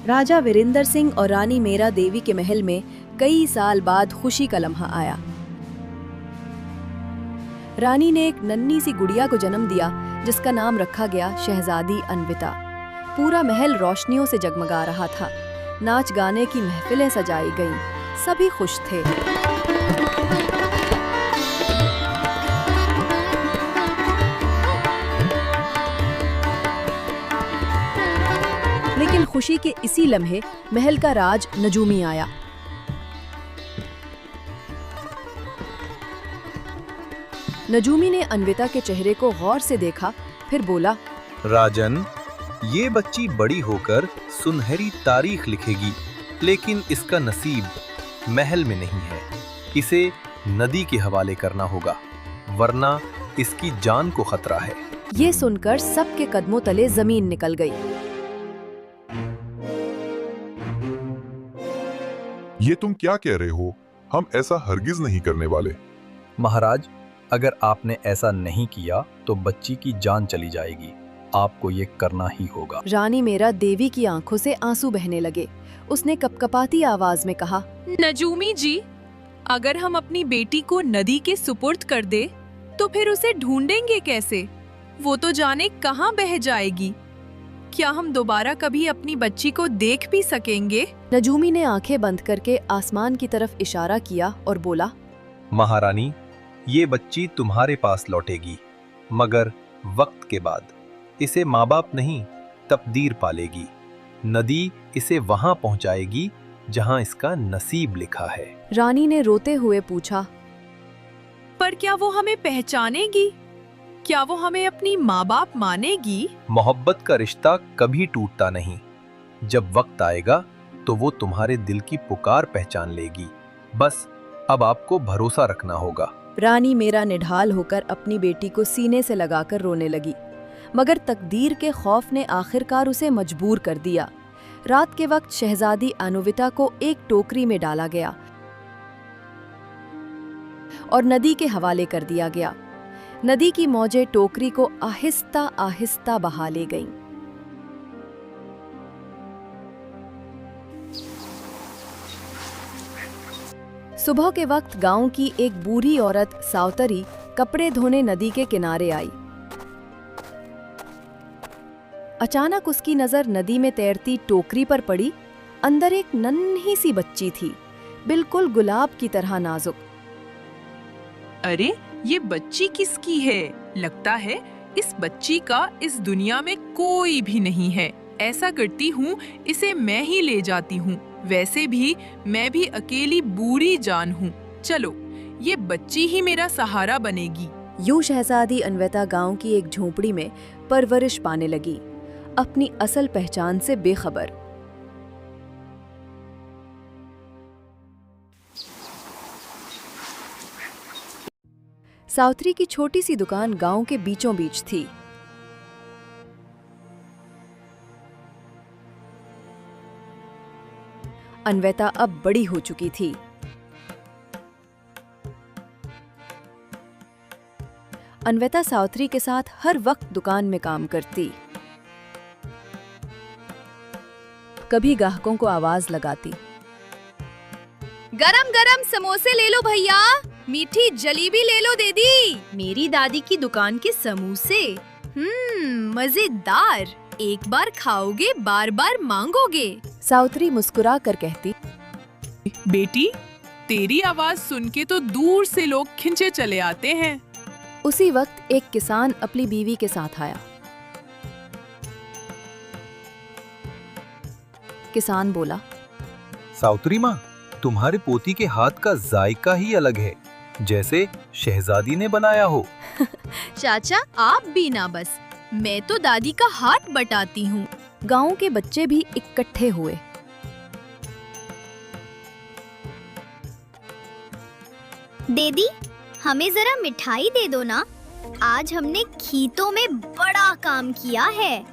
राजा वीरेंद्र सिंह और रानी मेरा देवी के महल में कई साल बाद खुशी का लम्हा आया। रानी ने एक नन्ही सी गुड़िया को जन्म दिया जिसका नाम रखा गया शहजादी अन्विता। पूरा महल रोशनियों से जगमगा रहा था। नाच गाने की महफिलें सजाई गईं। सभी खुश थे। लेकिन खुशी के इसी लम्हे महल का राज नजूमी आया। नजूमी ने अन्विता के चेहरे को गौर से देखा, फिर बोला, राजन, ये बच्ची बड़ी होकर सुनहरी तारीख लिखेगी, लेकिन इसका नसीब महल में नहीं है। इसे नदी के हवाले करना होगा, वरना इसकी जान को खतरा है। ये सुनकर सबके कदमों तले जमीन निकल गई। ये तुम क्या कह रहे हो? हम ऐसा हरगिज नहीं करने वाले। महाराज, अगर आपने ऐसा नहीं किया तो बच्ची की जान चली जाएगी। आपको ये करना ही होगा। रानी मेरा देवी की आंखों से आंसू बहने लगे। उसने कपकपाती आवाज में कहा, नजूमी जी, अगर हम अपनी बेटी को नदी के सुपुर्द कर दे तो फिर उसे ढूंढेंगे कैसे? वो तो जाने कहाँ बह जाएगी। क्या हम दोबारा कभी अपनी बच्ची को देख भी सकेंगे? नजूमी ने आंखें बंद करके आसमान की तरफ इशारा किया और बोला, महारानी, ये बच्ची तुम्हारे पास लौटेगी, मगर वक्त के बाद। इसे माँ बाप नहीं, तकदीर पालेगी। नदी इसे वहां पहुंचाएगी जहां इसका नसीब लिखा है। रानी ने रोते हुए पूछा, पर क्या वो हमें पहचानेगी? क्या वो हमें अपनी माँ बाप मानेगी? मोहब्बत का रिश्ता कभी टूटता नहीं। जब वक्त आएगा तो वो तुम्हारे दिल की पुकार पहचान लेगी। बस अब आपको भरोसा रखना होगा। रानी मेरा निढाल होकर अपनी बेटी को सीने से लगाकर रोने लगी, मगर तकदीर के खौफ ने आखिरकार उसे मजबूर कर दिया। रात के वक्त शहजादी अनुविता को एक टोकरी में डाला गया और नदी के हवाले कर दिया गया। नदी की मौजें टोकरी को आहिस्ता आहिस्ता बहा ले गईं। सुबह के वक्त गांव की एक बूढ़ी औरत सावतरी कपड़े धोने नदी के किनारे आई। अचानक उसकी नजर नदी में तैरती टोकरी पर पड़ी। अंदर एक नन्ही सी बच्ची थी, बिल्कुल गुलाब की तरह नाजुक। अरे, ये बच्ची किसकी है? लगता है इस बच्ची का इस दुनिया में कोई भी नहीं है। ऐसा करती हूँ, इसे मैं ही ले जाती हूँ। वैसे भी मैं भी अकेली बूढ़ी जान हूँ। चलो, ये बच्ची ही मेरा सहारा बनेगी। यूं शहजादी अन्विता गांव की एक झोपड़ी में परवरिश पाने लगी, अपनी असल पहचान से बेखबर। सावत्री की छोटी सी दुकान गांव के बीचों बीच थी। अन्विता अब बड़ी हो चुकी थी। अन्विता सावत्री के साथ हर वक्त दुकान में काम करती। कभी ग्राहकों को आवाज लगाती, गरम गरम समोसे ले लो भैया, मीठी जलेबी ले लो दीदी। मेरी दादी की दुकान के समोसे मजेदार। एक बार खाओगे बार बार मांगोगे। सावत्री मुस्कुरा कर कहती, बेटी, तेरी आवाज सुन के तो दूर से लोग खिंचे चले आते हैं। उसी वक्त एक किसान अपनी बीवी के साथ आया। किसान बोला, सावत्री माँ, तुम्हारे पोती के हाथ का जायका ही अलग है, जैसे शहजादी ने बनाया हो। चाचा, आप भी ना बस, मैं तो दादी का हाथ बटाती हूँ। गांव के बच्चे भी इकट्ठे हुए। दीदी, हमें जरा मिठाई दे दो ना। आज हमने खेतों में बड़ा काम किया है।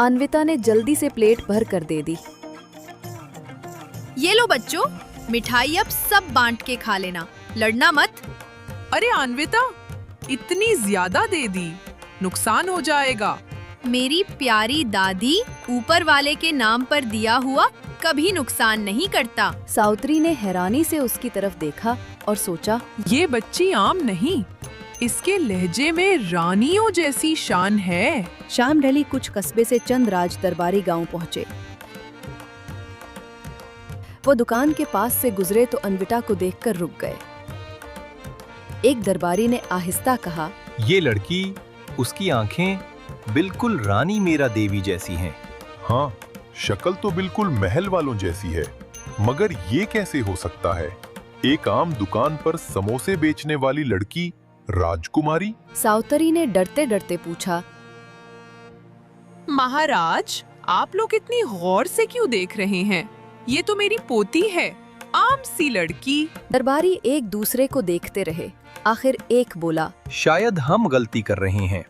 अन्विता ने जल्दी से प्लेट भर कर दे दी। ये लो बच्चों, मिठाई अब सब बांट के खा लेना, लड़ना मत। अरे अन्विता, इतनी ज्यादा दे दी, नुकसान हो जाएगा। मेरी प्यारी दादी ऊपर वाले के नाम पर दिया हुआ कभी नुकसान नहीं करता। सावित्री ने हैरानी से उसकी तरफ देखा और सोचा, ये बच्ची आम नहीं, इसके लहजे में रानियों जैसी शान है। शाम ढली कुछ कस्बे से चंद राज दरबारी गांव पहुंचे। वो दुकान के पास से गुजरे तो अन्विता को देखकर रुक गए। एक दरबारी ने आहिस्ता कहा, ये लड़की, उसकी आंखें बिल्कुल रानी मीरा देवी जैसी हैं। हाँ, शक्ल तो बिल्कुल महल वालों जैसी है, मगर ये कैसे हो सकता है? एक आम दुकान पर समोसे बेचने वाली लड़की राजकुमारी? सावित्री ने डरते डरते पूछा। महाराज, आप लोग इतनी गौर से क्यों देख रहे हैं? ये तो मेरी पोती है, आम सी लड़की। दरबारी एक दूसरे को देखते रहे। आखिर एक बोला, शायद हम गलती कर रहे हैं,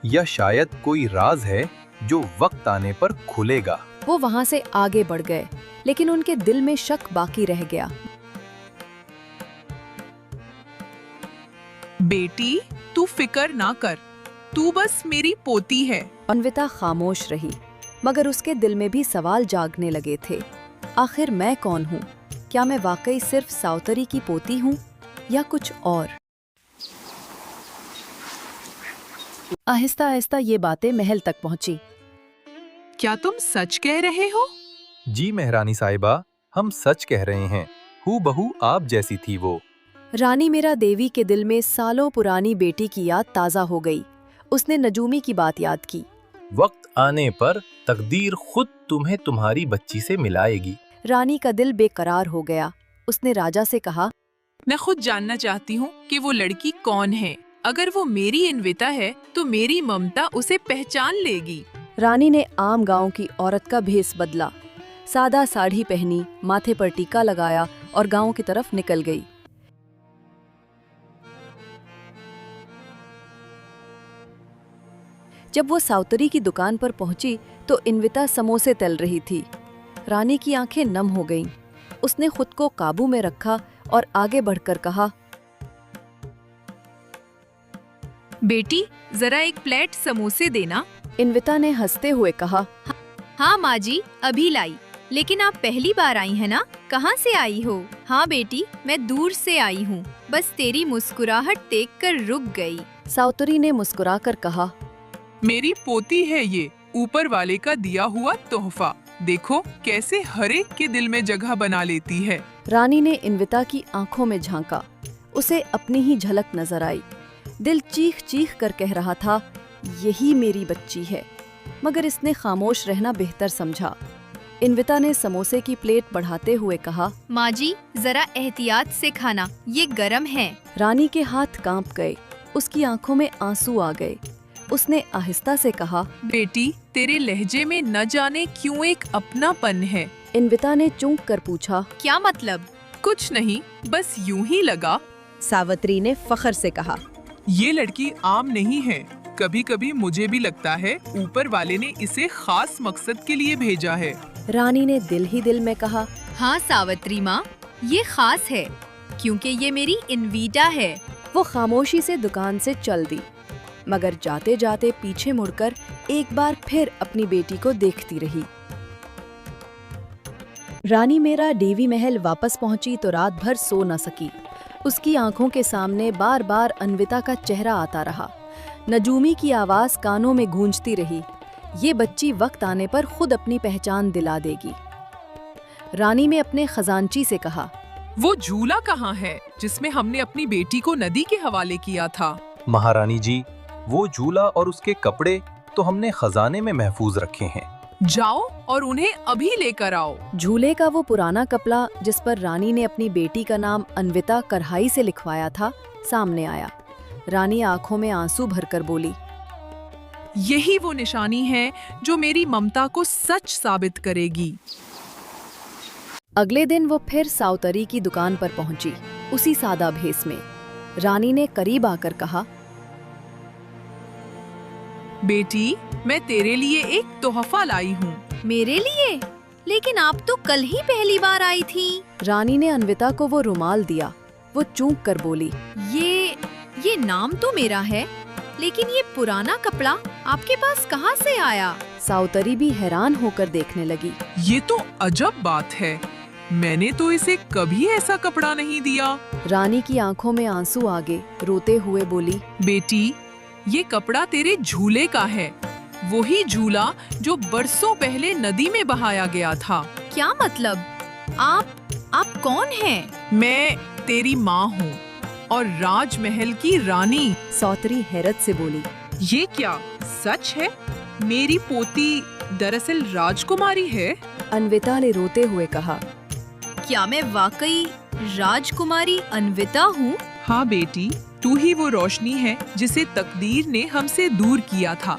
या शायद कोई राज है जो वक्त आने पर खुलेगा। वो वहाँ से आगे बढ़ गए, लेकिन उनके दिल में शक बाकी रह गया। बेटी, तू फिक्र ना कर, तू बस मेरी पोती है। अन्विता खामोश रही, मगर उसके दिल में भी सवाल जागने लगे थे। आखिर मैं कौन हूँ? क्या मैं वाकई सिर्फ सावित्री की पोती हूँ या कुछ और? आहिस्ता आहिस्ता ये बातें महल तक पहुँची। क्या तुम सच कह रहे हो? जी महारानी साहिबा, हम सच कह रहे हैं। हूबहू आप जैसी थी वो। रानी मीरा देवी के दिल में सालों पुरानी बेटी की याद ताज़ा हो गई। उसने नजूमी की बात याद की। वक्त आने पर तकदीर खुद तुम्हें तुम्हारी बच्ची से मिलाएगी। रानी का दिल बेकरार हो गया। उसने राजा से कहा, मैं खुद जानना चाहती हूँ कि वो लड़की कौन है। अगर वो मेरी अन्विता है तो मेरी ममता उसे पहचान लेगी। रानी ने आम गांव की औरत का भेष बदला। सादा साड़ी पहनी, माथे पर टीका लगाया और गांव की तरफ निकल गई। जब वो सावित्री की दुकान पर पहुंची तो अन्विता समोसे तल रही थी। रानी की आंखें नम हो गईं। उसने खुद को काबू में रखा और आगे बढ़कर कहा, बेटी, जरा एक प्लेट समोसे देना। अन्विता ने हंसते हुए कहा, हाँ माँ जी, अभी लाई। लेकिन आप पहली बार आई है ना? कहाँ से आई हो? हाँ बेटी, मैं दूर से आई हूँ। बस तेरी मुस्कुराहट देखकर रुक गई। सावित्री ने मुस्कुराकर कहा, मेरी पोती है ये, ऊपर वाले का दिया हुआ तोहफा। देखो कैसे हर एक के दिल में जगह बना लेती है। रानी ने अन्विता की आंखों में झांका। उसे अपनी ही झलक नजर आई। दिल चीख चीख कर कह रहा था, यही मेरी बच्ची है, मगर इसने खामोश रहना बेहतर समझा। अन्विता ने समोसे की प्लेट बढ़ाते हुए कहा, माँ जी, जरा एहतियात से खाना, ये गरम है। रानी के हाथ कांप गए। उसकी आंखों में आंसू आ गए। उसने आहिस्ता से कहा, बेटी, तेरे लहजे में न जाने क्यों एक अपनापन है। अन्विता ने चूक कर पूछा, क्या मतलब? कुछ नहीं, बस यूं ही लगा। सावित्री ने फख्र से कहा, ये लड़की आम नहीं है। कभी कभी मुझे भी लगता है ऊपर वाले ने इसे खास मकसद के लिए भेजा है। रानी ने दिल ही दिल में कहा, हाँ सावित्री माँ, ये खास है क्योंकि ये मेरी अन्विता है। वो खामोशी से दुकान से चल दी, मगर जाते जाते पीछे मुड़कर एक बार फिर अपनी बेटी को देखती रही। रानी मीरा देवी महल वापस पहुंची तो रात भर सो न सकी। उसकी आंखों के सामने बार बार अन्विता का चेहरा आता रहा। नजूमी की आवाज कानों में गूंजती रही, ये बच्ची वक्त आने पर खुद अपनी पहचान दिला देगी। रानी ने अपने खजांची से कहा, वो झूला कहाँ है जिसमें हमने अपनी बेटी को नदी के हवाले किया था? महारानी जी, वो झूला और उसके कपड़े तो हमने खजाने में महफूज रखे हैं। जाओ और उन्हें अभी लेकर आओ। झूले का वो पुराना कपड़ा जिस पर रानी ने अपनी बेटी का नाम अन्विता कढ़ाई से लिखवाया था, सामने आया। रानी आंखों में आंसू भरकर बोली, यही वो निशानी है जो मेरी ममता को सच साबित करेगी। अगले दिन वो फिर सावित्री की दुकान पर पहुंची, उसी सादा भेस में। रानी ने करीब आकर कहा, बेटी, मैं तेरे लिए एक तोहफा लाई हूँ। मेरे लिए? लेकिन आप तो कल ही पहली बार आई थी। रानी ने अन्विता को वो रुमाल दिया। वो चूक कर बोली, ये ये नाम तो मेरा है, लेकिन ये पुराना कपड़ा आपके पास कहाँ से आया? साउतरी भी हैरान होकर देखने लगी। ये तो अजब बात है, मैंने तो इसे कभी ऐसा कपड़ा नहीं दिया। रानी की आंखों में आंसू आ गए, रोते हुए बोली, बेटी, ये कपड़ा तेरे झूले का है, वही झूला जो बरसों पहले नदी में बहाया गया था। क्या मतलब? आप कौन हैं? मैं तेरी माँ हूँ और राजमहल की रानी। साउतरी हैरत से बोली, ये क्या सच है? मेरी पोती दरअसल राजकुमारी है। अन्विता ने रोते हुए कहा, क्या मैं वाकई राजकुमारी अन्विता हूँ? हाँ बेटी, तू ही वो रोशनी है जिसे तकदीर ने हमसे दूर किया था।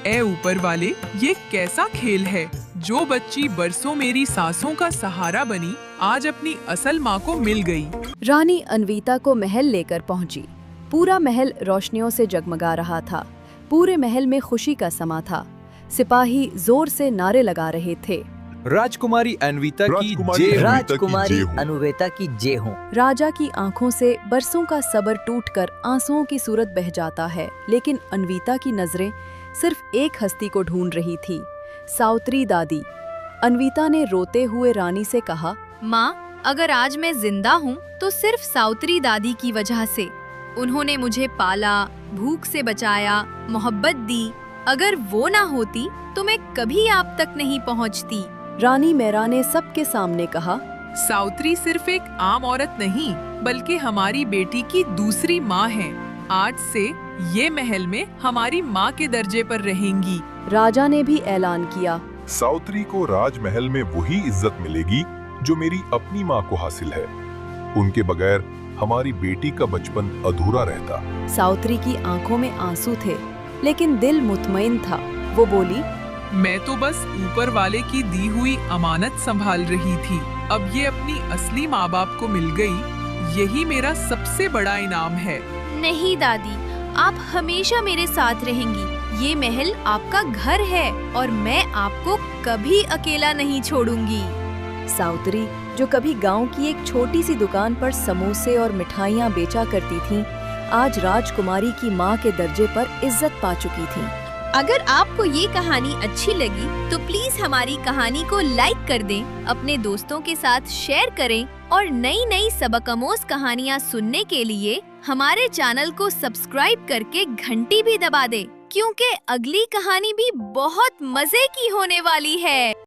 ए ऊपर वाले, ये कैसा खेल है? जो बच्ची बरसों मेरी सांसों का सहारा बनी, आज अपनी असल माँ को मिल गई। रानी अन्विता को महल लेकर पहुंची। पूरा महल रोशनियों से जगमगा रहा था। पूरे महल में खुशी का समा था। सिपाही जोर से नारे लगा रहे थे, राजकुमारी अन्विता की राजकुमारी जय हो। राजकुमारी जय हो। अनुवेता की जय हो। राजा की आंखों से बरसों का सब्र टूटकर आंसुओं की सूरत बह जाता है, लेकिन अन्विता की नजरें सिर्फ एक हस्ती को ढूंढ रही थी, साउतरी दादी। अन्विता ने रोते हुए रानी से कहा, माँ, अगर आज मैं जिंदा हूँ तो सिर्फ साउतरी दादी की वजह से। उन्होंने मुझे पाला, भूख से बचाया, मोहब्बत दी। अगर वो ना होती तो मैं कभी आप तक नहीं पहुँचती। रानी मैरा ने सबके सामने कहा, साउतरी सिर्फ एक आम औरत नहीं, बल्कि हमारी बेटी की दूसरी माँ है। आज से ये महल में हमारी माँ के दर्जे पर रहेंगी। राजा ने भी ऐलान किया, साउतरी को राजमहल में वही इज्जत मिलेगी जो मेरी अपनी माँ को हासिल है। उनके बगैर हमारी बेटी का बचपन अधूरा रहता। साउतरी की आंखों में आंसू थे, लेकिन दिल मुतमईन था। वो बोली, मैं तो बस ऊपर वाले की दी हुई अमानत संभाल रही थी। अब ये अपनी असली माँ बाप को मिल गई, यही मेरा सबसे बड़ा इनाम है। नहीं दादी, आप हमेशा मेरे साथ रहेंगी। ये महल आपका घर है और मैं आपको कभी अकेला नहीं छोड़ूंगी। साउतरी, जो कभी गांव की एक छोटी सी दुकान पर समोसे और मिठाइयाँ बेचा करती थी, आज राजकुमारी की माँ के दर्जे पर इज्जत पा चुकी थी। अगर आपको ये कहानी अच्छी लगी तो प्लीज हमारी कहानी को लाइक कर दें, अपने दोस्तों के साथ शेयर करें और नई नई सबकआमोज़ कहानियाँ सुनने के लिए हमारे चैनल को सब्सक्राइब करके घंटी भी दबा दें, क्योंकि अगली कहानी भी बहुत मजे की होने वाली है।